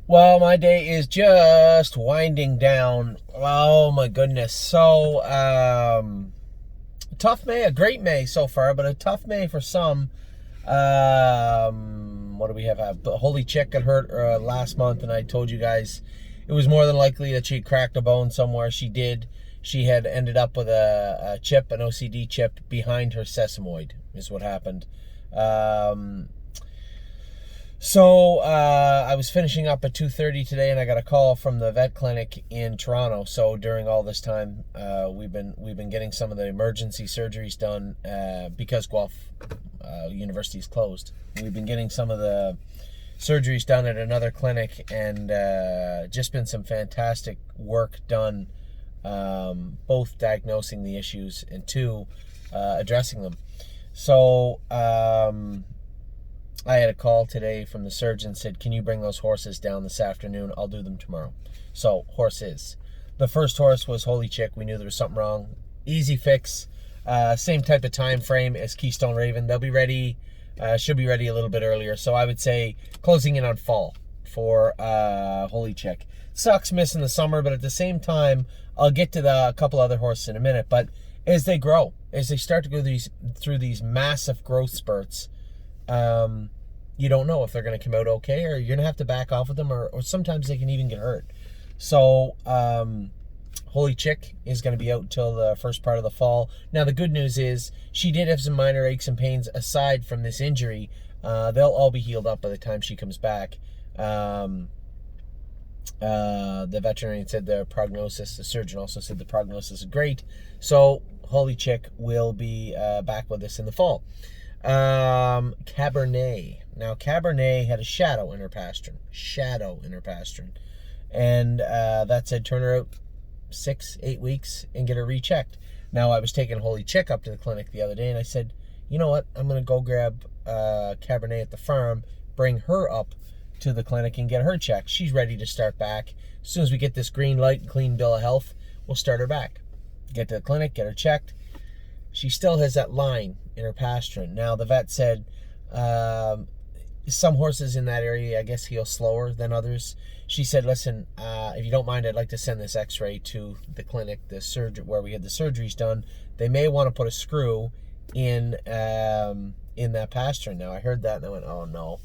Well, my day is just winding down. Oh my goodness. So, tough May, a great May so far, but a tough May for some. What do we have? Holy Chick got hurt last month, and I told you guys it was more than likely that she'd cracked a bone somewhere. She did. She had ended up with a chip, an OCD chip, behind her sesamoid, is what happened. So I was finishing up at 2:30 today, and I got a call from the vet clinic in Toronto. So during all this time, we've been getting some of the emergency surgeries done because Guelph University is closed. We've been getting some of the surgeries done at another clinic, and just been some fantastic work done, both diagnosing the issues and two, addressing them. So I had a call today from the surgeon, said, can you bring those horses down this afternoon? I'll do them tomorrow. So, horses. The first horse was Holy Chick. We knew there was something wrong. Easy fix. Same type of time frame as Keystone Raven. They'll be ready, should be ready a little bit earlier. So I would say closing in on fall for Holy Chick. Sucks missing the summer, but at the same time, I'll get to a couple other horses in a minute. But as they grow, as they start to go through these massive growth spurts, you don't know if they're going to come out okay, or you're going to have to back off of them, or sometimes they can even get hurt. So, Holy Chick is going to be out until the first part of the fall. Now, the good news is she did have some minor aches and pains aside from this injury. They'll all be healed up by the time she comes back. The veterinarian said the surgeon also said the prognosis is great. So, Holy Chick will be back with us in the fall. Cabernet. Now, Cabernet had a shadow in her pastern. And that said, turn her out 6-8 weeks and get her rechecked. Now, I was taking Holy Chick up to the clinic the other day, and I said, you know what? I'm going to go grab Cabernet at the farm, bring her up to the clinic and get her checked. She's ready to start back. As soon as we get this green light and clean bill of health, we'll start her back. Get to the clinic, get her checked. She still has that line in her pastern. Now, the vet said some horses in that area, I guess, heal slower than others. She said, listen, if you don't mind, I'd like to send this x-ray to the clinic, where we had the surgeries done. They may want to put a screw in that pastern. Now, I heard that, and I went, oh, no.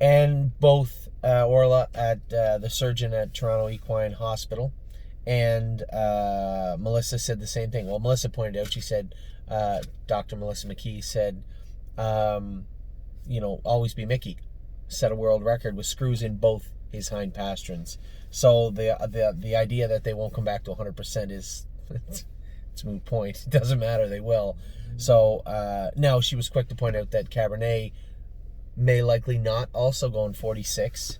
And both Orla at the surgeon at Toronto Equine Hospital and Melissa said the same thing. Well, Melissa pointed out, she said, Dr. Melissa McKee said, always be Mickey. Set a world record with screws in both his hind pasterns. So the idea that they won't come back to 100% is it's a moot point. It doesn't matter, they will. So now she was quick to point out that Cabernet may likely not also go in 46,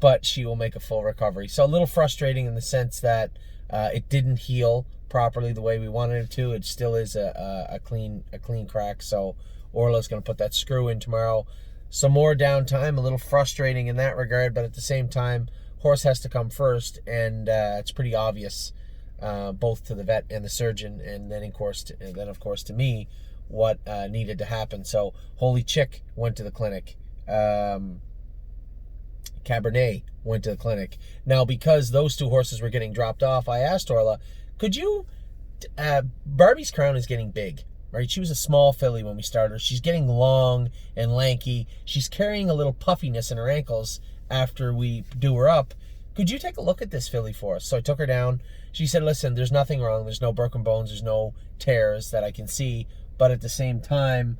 but she will make a full recovery. So a little frustrating in the sense that it didn't heal properly the way we wanted it to. It still is a clean crack. So Orla's going to put that screw in tomorrow. Some more downtime, a little frustrating in that regard, but at the same time, horse has to come first, and it's pretty obvious, both to the vet and the surgeon, and then of course to me, what needed to happen. So Holy Chick went to the clinic. Cabernet went to the clinic. Now, because those two horses were getting dropped off, I asked Orla, could you, Barbie's crown is getting big, right? She was a small filly when we started. She's getting long and lanky. She's carrying a little puffiness in her ankles after we do her up. Could you take a look at this filly for us? So I took her down. She said, listen, there's nothing wrong. There's no broken bones. There's no tears that I can see. But at the same time,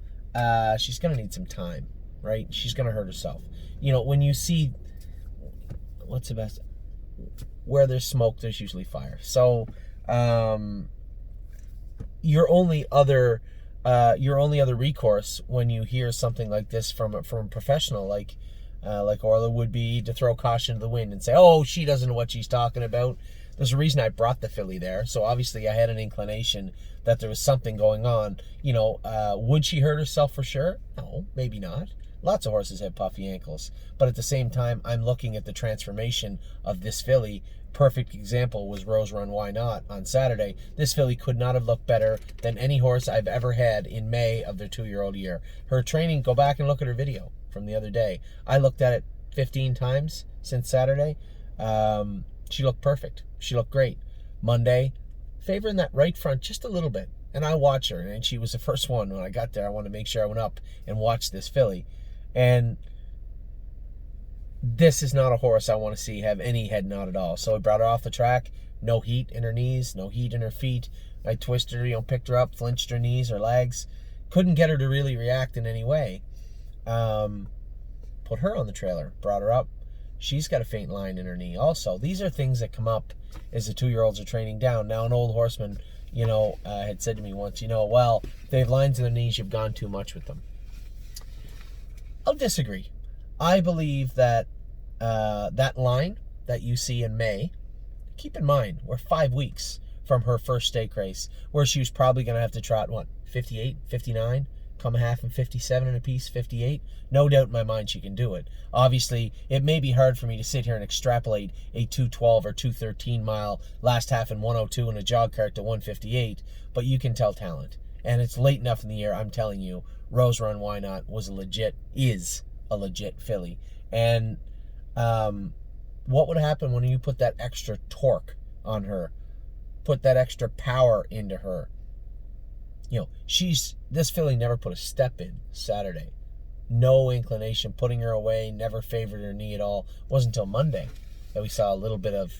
she's going to need some time, right? She's going to hurt herself. When you see, what's the best? Where there's smoke, there's usually fire. So, your only other recourse when you hear something like this from a professional like Orla would be to throw caution to the wind and say, oh, she doesn't know what she's talking about. There's a reason I brought the filly there. So obviously I had an inclination that there was something going on. You know, would she hurt herself for sure? No, maybe not. Lots of horses have puffy ankles. But at the same time, I'm looking at the transformation of this filly. Perfect example was Rose Run Why Not on Saturday. This filly could not have looked better than any horse I've ever had in May of their 2-year-old year. Her training, go back and look at her video from the other day. I looked at it 15 times since Saturday. She looked perfect. She looked great. Monday, favoring that right front just a little bit. And I watched her, and she was the first one when I got there. I wanted to make sure I went up and watched this filly. And this is not a horse I want to see have any head nod at all. So I brought her off the track. No heat in her knees, no heat in her feet. I twisted her, picked her up, flinched her knees, her legs. Couldn't get her to really react in any way. Put her on the trailer, brought her up. She's got a faint line in her knee also. These are things that come up as the 2-year-olds are training down. Now, an old horseman, had said to me once, well, if they have lines in their knees, you've gone too much with them. I'll disagree. I believe that that line that you see in May, keep in mind, we're 5 weeks from her first stake race, where she was probably going to have to trot, 58, 59, come a half and 57 and a piece, 58. No doubt in my mind she can do it. Obviously, it may be hard for me to sit here and extrapolate a 212 or 213 mile last half in 102 and a jog cart to 158, but you can tell talent. And it's late enough in the year, I'm telling you, Rose Run Why Not is a legit filly. And what would happen when you put that extra torque on her, put that extra power into her? This filly never put a step in Saturday. No inclination, putting her away, never favored her knee at all. It wasn't until Monday that we saw a little bit of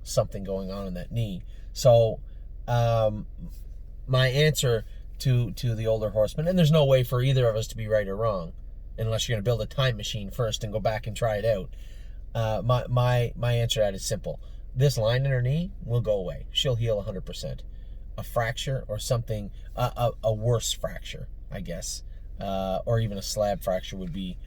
something going on in that knee. So my answer to the older horseman, and there's no way for either of us to be right or wrong, unless you're going to build a time machine first and go back and try it out. My answer to that is simple. This line in her knee will go away. She'll heal 100%. A fracture or something, a worse fracture, I guess, or even a slab fracture would be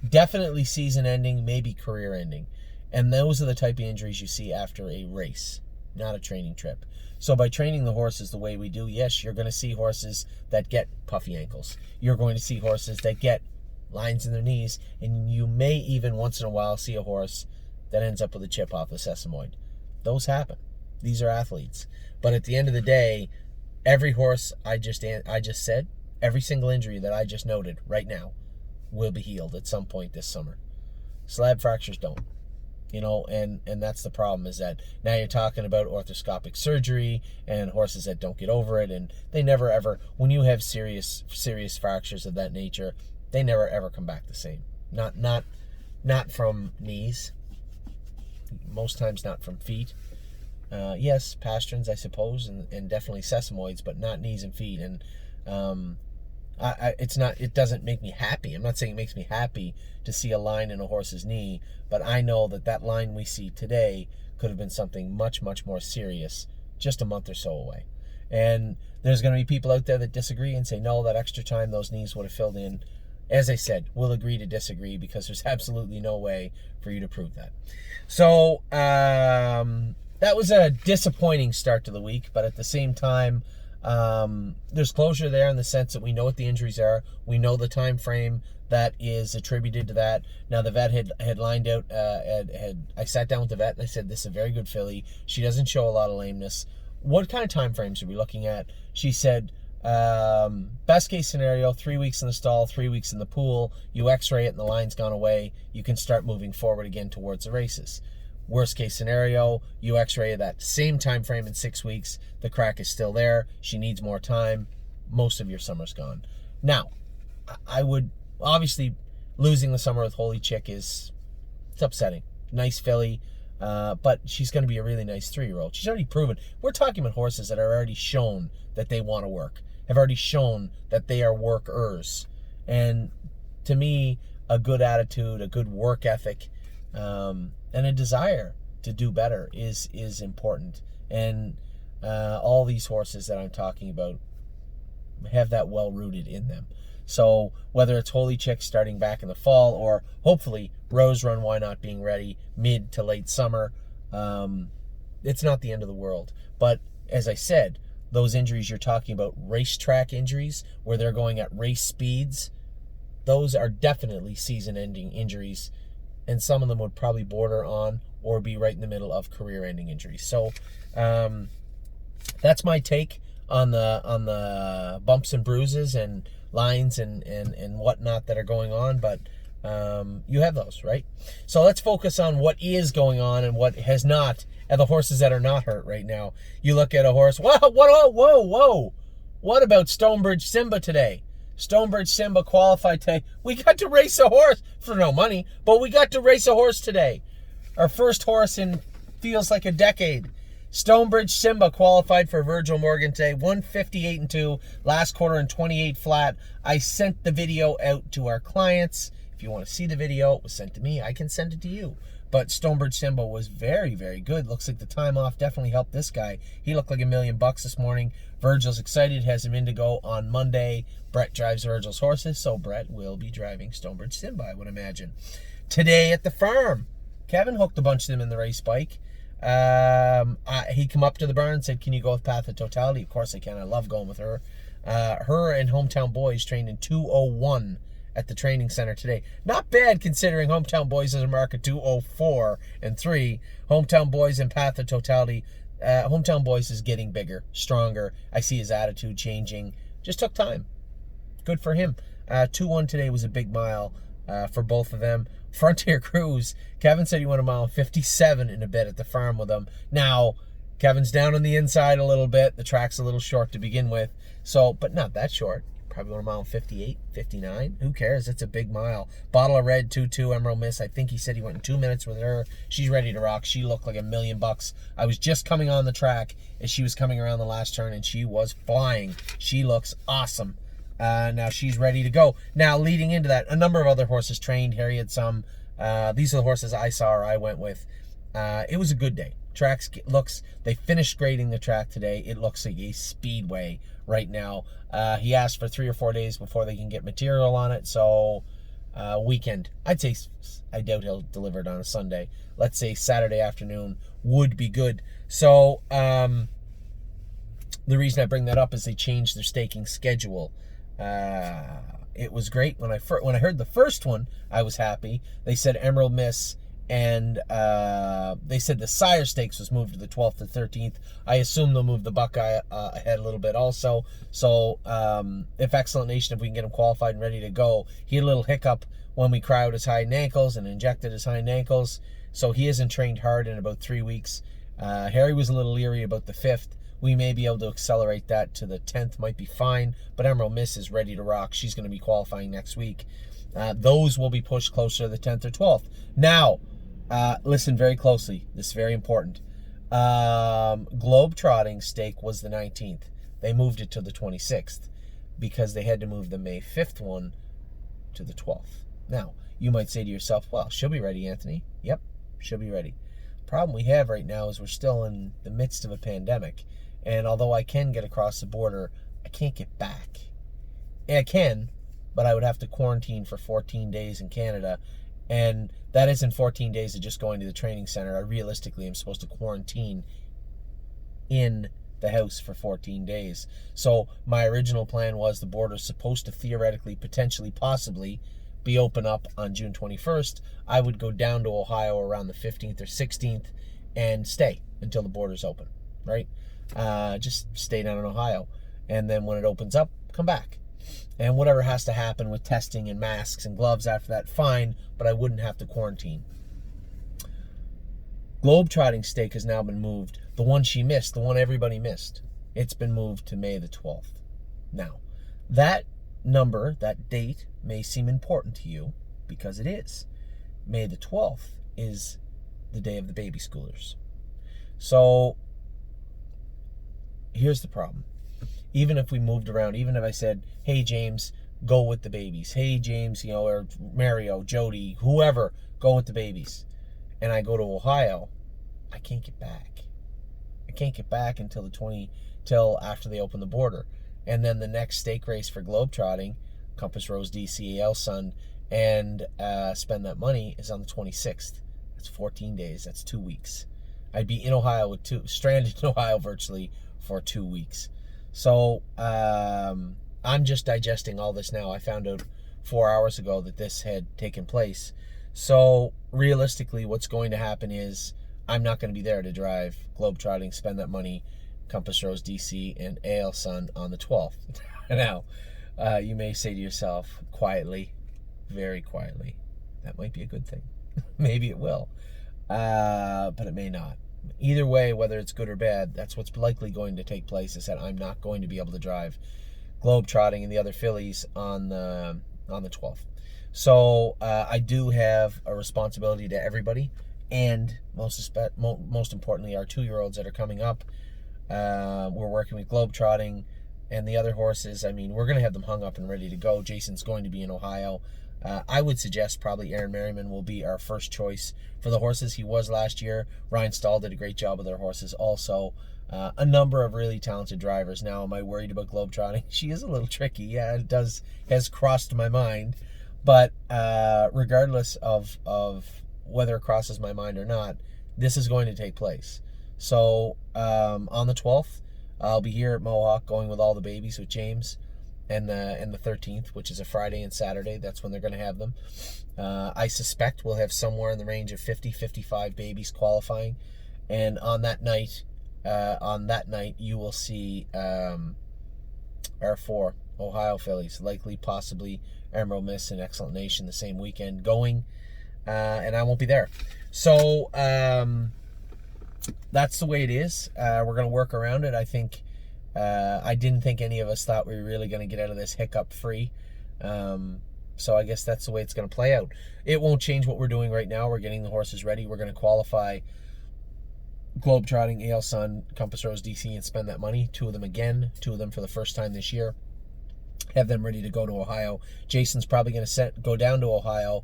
definitely season ending, maybe career ending. And those are the type of injuries you see after a race, not a training trip. So by training the horses the way we do, yes, you're going to see horses that get puffy ankles. You're going to see horses that get lines in their knees, and you may even once in a while see a horse that ends up with a chip off the sesamoid. Those happen. These are athletes. But at the end of the day, every horse I just said, every single injury that I just noted right now will be healed at some point this summer. Slab fractures don't. And that's the problem, is that now you're talking about arthroscopic surgery and horses that don't get over it, and they never ever, when you have serious fractures of that nature, they never ever come back the same. Not from knees. Most times not from feet. Yes, pasterns, I suppose, and definitely sesamoids, but not knees and feet. And it doesn't make me happy. I'm not saying it makes me happy to see a line in a horse's knee, but I know that line we see today could have been something much, much more serious just a month or so away. And there's going to be people out there that disagree and say, no, that extra time those knees would have filled in. As I said, we'll agree to disagree, because there's absolutely no way for you to prove that. So that was a disappointing start to the week, but at the same time, there's closure there in the sense that we know what the injuries are. We know the time frame that is attributed to that. Now, the vet had lined out, I sat down with the vet and I said, this is a very good filly. She doesn't show a lot of lameness. What kind of time frames are we looking at? She said, best case scenario, 3 weeks in the stall, 3 weeks in the pool. You x-ray it and the line's gone away. You can start moving forward again towards the races. Worst case scenario, you x-ray that same time frame in 6 weeks. The crack is still there. She needs more time. Most of your summer's gone. Now, I would, obviously, losing the summer with Holy Chick it's upsetting. Nice filly, but she's going to be a really nice 3-year-old. She's already proven. We're talking about horses that are already shown that they want to work, have already shown that they are workers. And to me, a good attitude, a good work ethic, and a desire to do better is important. And all these horses that I'm talking about have that well rooted in them. So whether it's Holy Chick starting back in the fall, or hopefully Rose Run Why Not being ready mid to late summer, it's not the end of the world. But as I said, those injuries you're talking about, racetrack injuries, where they're going at race speeds, those are definitely season-ending injuries, and some of them would probably border on or be right in the middle of career-ending injuries. So that's my take on the bumps and bruises and lines and whatnot that are going on. But you have those, right? So let's focus on what is going on and what has not, and the horses that are not hurt right now. You look at a horse, whoa. What about Stonebridge Simba today? Stonebridge Simba qualified today. We got to race a horse for no money, but we got to race a horse today. Our first horse in feels like a decade. Stonebridge Simba qualified for Virgil Morgan today. 158-2, last quarter in 28 flat. I sent the video out to our clients. If you want to see the video, it was sent to me. I can send it to you. But Stonebridge Simba was very, very good. Looks like the time off definitely helped this guy. He looked like $1 million this morning. Virgil's excited, has him in to go on Monday. Brett drives Virgil's horses, so Brett will be driving Stonebridge Simba, I would imagine. Today at the farm, Kevin hooked a bunch of them in the race bike. He came up to the barn and said, can you go with Path of Totality? Of course I can. I love going with her. Her and Hometown Boys trained in 2:01 at the training center today. Not bad considering Hometown Boys is a mark of 2:04 and 3. Hometown Boys and Path of Totality. Hometown Boys is getting bigger, stronger. I see his attitude changing. Just took time. Good for him. 2:1 today was a big mile for both of them. Frontier Cruise, Kevin said he went 1:57 in a bit at the farm with them. Now, Kevin's down on the inside a little bit. The track's a little short to begin with, so, but not that short. Probably went 1:58, 59. Who cares? It's a big mile. Bottle of Red, 2-2, Emerald Miss. I think he said he went in 2 minutes with her. She's ready to rock. She looked like $1 million. I was just coming on the track as she was coming around the last turn, and she was flying. She looks awesome. Now she's ready to go. Now, leading into that, a number of other horses trained. Harry had some. These are the horses I saw or I went with. It was a good day. They finished grading the track today. It looks like a speedway right now. He asked for 3 or 4 days before they can get material on it, so weekend. I doubt he'll deliver it on a Sunday. Let's say Saturday afternoon would be good. So the reason I bring that up is they changed their staking schedule. It was great. When I heard the first one, I was happy. They said Emerald Miss, and they said the Sire Stakes was moved to the 12th to 13th. I assume they'll move the Buckeye ahead a little bit also. So if Excellent Nation, if we can get him qualified and ready to go, he had a little hiccup when we crowd his hind ankles and injected his hind ankles. So he hasn't trained hard in about 3 weeks. Harry was a little leery about the 5th. We may be able to accelerate that to the 10th, might be fine, but Emerald Miss is ready to rock. She's going to be qualifying next week. Those will be pushed closer to the 10th or 12th. Now, listen very closely. This is very important. Globetrotting stake was the 19th. They moved it to the 26th because they had to move the May 5th one to the 12th. Now, you might say to yourself, well, she'll be ready, Anthony. Yep, she'll be ready. Problem we have right now is we're still in the midst of a pandemic. And although I can get across the border, I can't get back. And I can, but I would have to quarantine for 14 days in Canada. And that isn't 14 days of just going to the training center. I realistically am supposed to quarantine in the house for 14 days. So my original plan was the border's supposed to theoretically, potentially, possibly be open up on June 21st. I would go down to Ohio around the 15th or 16th and stay until the border's open, right? Just stay down in Ohio. And then when it opens up, come back. And whatever has to happen with testing and masks and gloves after that, fine, but I wouldn't have to quarantine. Globetrotting stake has now been moved. The one she missed, the one everybody missed, it's been moved to May the 12th. Now, that number, that date, may seem important to you because it is. May the 12th is the day of the baby schoolers. So here's the problem. Even if we moved around, even if I said, hey, James, go with the babies. Hey, James, or Mario, Jody, whoever, go with the babies. And I go to Ohio, I can't get back. I can't get back until till after they open the border. And then the next stake race for Globetrotting, Compass Rose DCAL Sun, and spend that money is on the 26th. That's 14 days. That's 2 weeks. I'd be in Ohio stranded in Ohio virtually for 2 weeks. So I'm just digesting all this now. I found out 4 hours ago that this had taken place. So realistically, what's going to happen is I'm not going to be there to drive globetrotting, spend that money, Compass Rose DC, and AL Sun on the 12th. Now, you may say to yourself, quietly, very quietly, that might be a good thing. Maybe it will, but it may not. Either way, whether it's good or bad, that's what's likely going to take place, is that I'm not going to be able to drive globetrotting and the other fillies on the 12th. So I do have a responsibility to everybody, and most importantly, our 2-year-olds that are coming up. We're working with globetrotting and the other horses. I mean, we're going to have them hung up and ready to go. Jason's going to be in Ohio. I would suggest probably Aaron Merriman will be our first choice for the horses. He was last year. Ryan Stahl did a great job with their horses also. A number of really talented drivers. Now, am I worried about globetrotting? She is a little tricky. Yeah, it has crossed my mind. But regardless of whether it crosses my mind or not, this is going to take place. So on the 12th, I'll be here at Mohawk going with all the babies with James, and the 13th, which is a Friday and Saturday. That's when they're going to have them. I suspect we'll have somewhere in the range of 50-55 babies qualifying, and on that night, you will see our 4 Ohio fillies, likely, possibly Emerald Miss and Excellent Nation the same weekend going, and I won't be there. So that's the way it is. We're going to work around it. I think I didn't think any of us thought we were really going to get out of this hiccup free. So I guess that's the way it's going to play out. It won't change what we're doing right now. We're getting the horses ready. We're going to qualify globetrotting, AL Sun, Compass Rose DC, and spend that money. 2 of them again. 2 of them for the first time this year. Have them ready to go to Ohio. Jason's probably going to go down to Ohio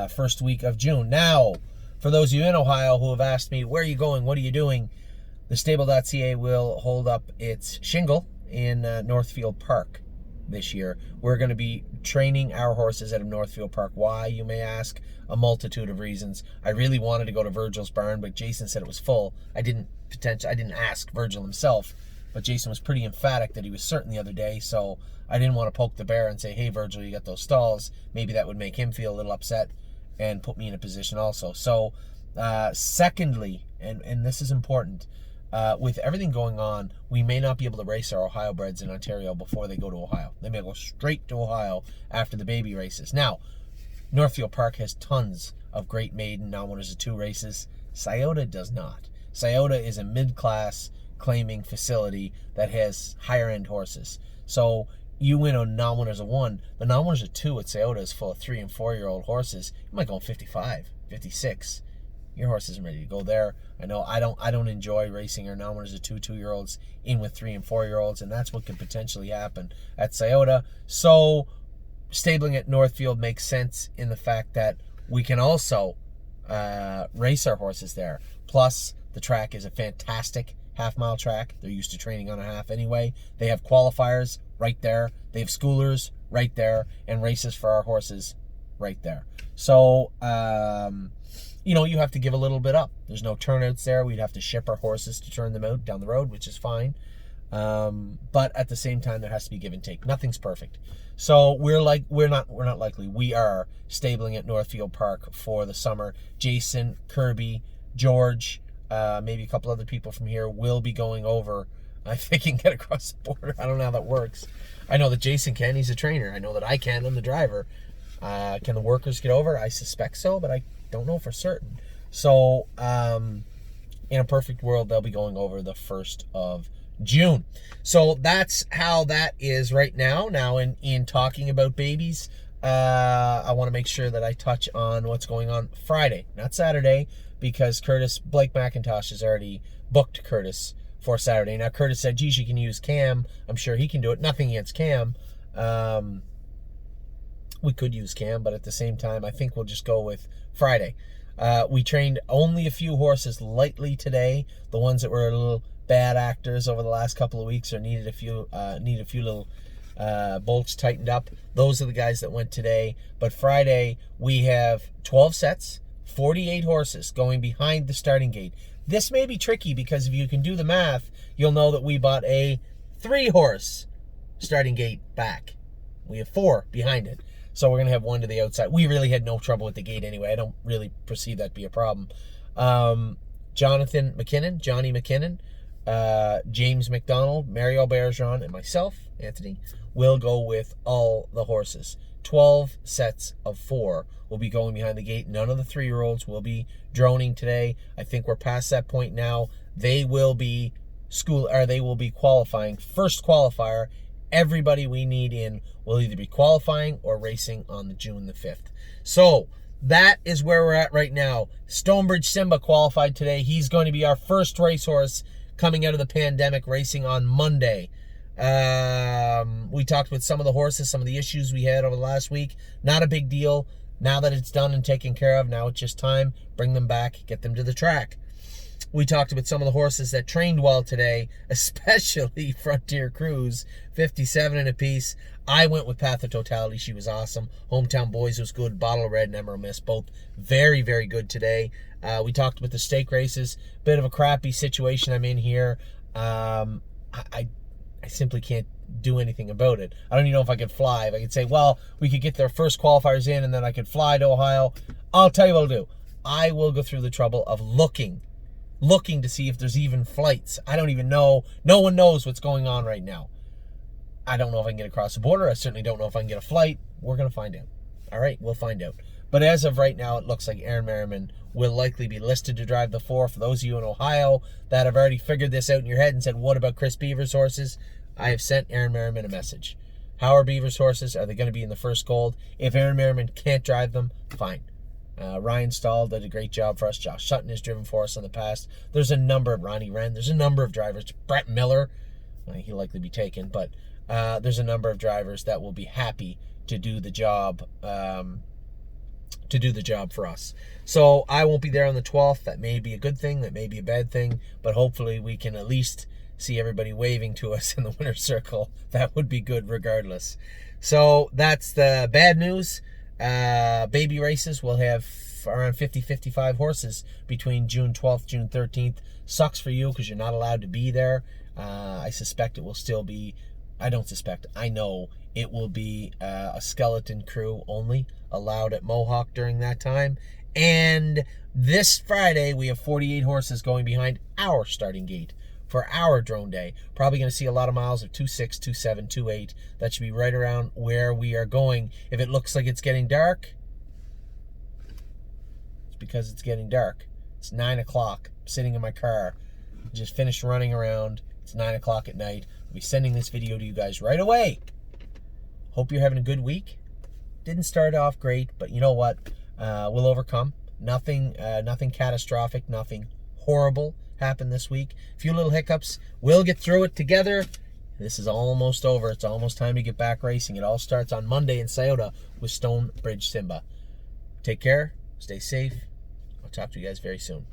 first week of June. Now, for those of you in Ohio who have asked me, where are you going? What are you doing? The stable.ca will hold up its shingle in Northfield Park this year. We're going to be training our horses out of Northfield Park. Why, you may ask? A multitude of reasons. I really wanted to go to Virgil's barn, but Jason said it was full. I didn't ask Virgil himself, but Jason was pretty emphatic that he was certain the other day, so I didn't want to poke the bear and say, hey, Virgil, you got those stalls. Maybe that would make him feel a little upset and put me in a position also. So, secondly, and this is important, with everything going on, we may not be able to race our Ohio breds in Ontario before they go to Ohio. They may go straight to Ohio after the baby races. Now, Northfield Park has tons of great maiden non-winners of 2 races. Scioto does not. Scioto is a mid-class claiming facility that has higher-end horses. So you win on non-winners of 1. The non-winners of 2 at Scioto is full of 3- and 4-year-old horses. You might go 55, 56. Your horse isn't ready to go there. I know I don't enjoy racing our non-winners of 2-2-year-olds in with 3- and 4-year-olds, and that's what could potentially happen at Scioto. So stabling at Northfield makes sense in the fact that we can also race our horses there. Plus, the track is a fantastic half-mile track. They're used to training on a half anyway. They have qualifiers right there. They have schoolers right there, and races for our horses right there. So, you have to give a little bit up. There's no turnouts there. We'd have to ship our horses to turn them out down the road, which is fine. But at the same time, there has to be give and take. Nothing's perfect. So we are stabling at Northfield Park for the summer. Jason, Kirby, George, maybe a couple other people from here will be going over. If they can get across the border. I don't know how that works. I know that Jason can. He's a trainer. I know that I can. I'm the driver. Can the workers get over? I suspect so, but I don't know for certain. So, in a perfect world, they'll be going over the 1st of June. So that's how that is right now. Now, in talking about babies, I want to make sure that I touch on what's going on Friday, not Saturday, because Blake McIntosh has already booked Curtis for Saturday. Now, Curtis said, geez, you can use Cam. I'm sure he can do it. Nothing against Cam. We could use Cam, but at the same time, I think we'll just go with Friday. We trained only a few horses lightly today. The ones that were a little bad actors over the last couple of weeks or needed a few little bolts tightened up. Those are the guys that went today. But Friday, we have 12 sets, 48 horses going behind the starting gate. This may be tricky because if you can do the math, you'll know that we bought a 3-horse starting gate back. We have 4 behind it. So we're going to have 1 to the outside. We really had no trouble with the gate anyway. I don't really perceive that to be a problem. Johnny McKinnon, James McDonald, Mario Bergeron, and myself, Anthony, will go with all the horses. 12 sets of 4 will be going behind the gate. None of the 3-year-olds will be droning today. I think we're past that point now. They will be qualifying. First qualifier, everybody we need in will either be qualifying or racing on the June the 5th. So that is where we're at right now. Stonebridge Simba qualified today. He's going to be our first racehorse coming out of the pandemic, racing on Monday. We talked with some of the horses, some of the issues we had over the last week. Not a big deal. Now that it's done and taken care of, now it's just time. Bring them back, get them to the track. We talked about some of the horses that trained well today, especially Frontier Cruise, 57 in a piece. I went with Path of Totality. She was awesome. Hometown Boys was good. Bottle of Red and Emerald Mist, both very, very good today. We talked about the stake races. Bit of a crappy situation I'm in here. I simply can't do anything about it. I don't even know if I could fly. If I could say, well, we could get their first qualifiers in and then I could fly to Ohio. I'll tell you what I'll do. I will go through the trouble of looking to see if there's even flights. I don't even know. No one knows what's going on right now. I don't know if I can get across the border. I certainly don't know if I can get a flight. We're going to find out. All right, we'll find out. But as of right now, it looks like Aaron Merriman will likely be listed to drive the 4. For those of you in Ohio that have already figured this out in your head and said, what about Chris Beaver's horses? I have sent Aaron Merriman a message. How are Beaver's horses? Are they going to be in the first gold? If Aaron Merriman can't drive them, fine. Ryan Stahl did a great job for us. Josh Sutton has driven for us in the past. There's a number of Ronnie Wren. There's a number of drivers. Brett Miller, he'll likely be taken, but there's a number of drivers that will be happy to do the job. For us. So I won't be there on the 12th. That may be a good thing. That may be a bad thing. But hopefully we can at least see everybody waving to us in the winner's circle. That would be good regardless. So that's the bad news. Baby races will have around 50-55 horses between June 12th, June 13th. Sucks for you because you're not allowed to be there. I suspect it will still be, I don't suspect, I know it will be a skeleton crew only allowed at Mohawk during that time. And this Friday, we have 48 horses going behind our starting gate for our drone day. Probably going to see a lot of miles of 2.6, 2.7, 2.8. That should be right around where we are going. If it looks like it's getting dark, it's because it's getting dark. It's 9 o'clock. I'm sitting in my car. Just finished running around. It's 9 o'clock at night. I'll be sending this video to you guys right away. Hope you're having a good week. Didn't start off great, but you know what? We'll overcome. Nothing catastrophic, nothing horrible happened this week. A few little hiccups. We'll get through it together. This is almost over. It's almost time to get back racing. It all starts on Monday in Scioto with Stonebridge Simba. Take care. Stay safe. I'll talk to you guys very soon.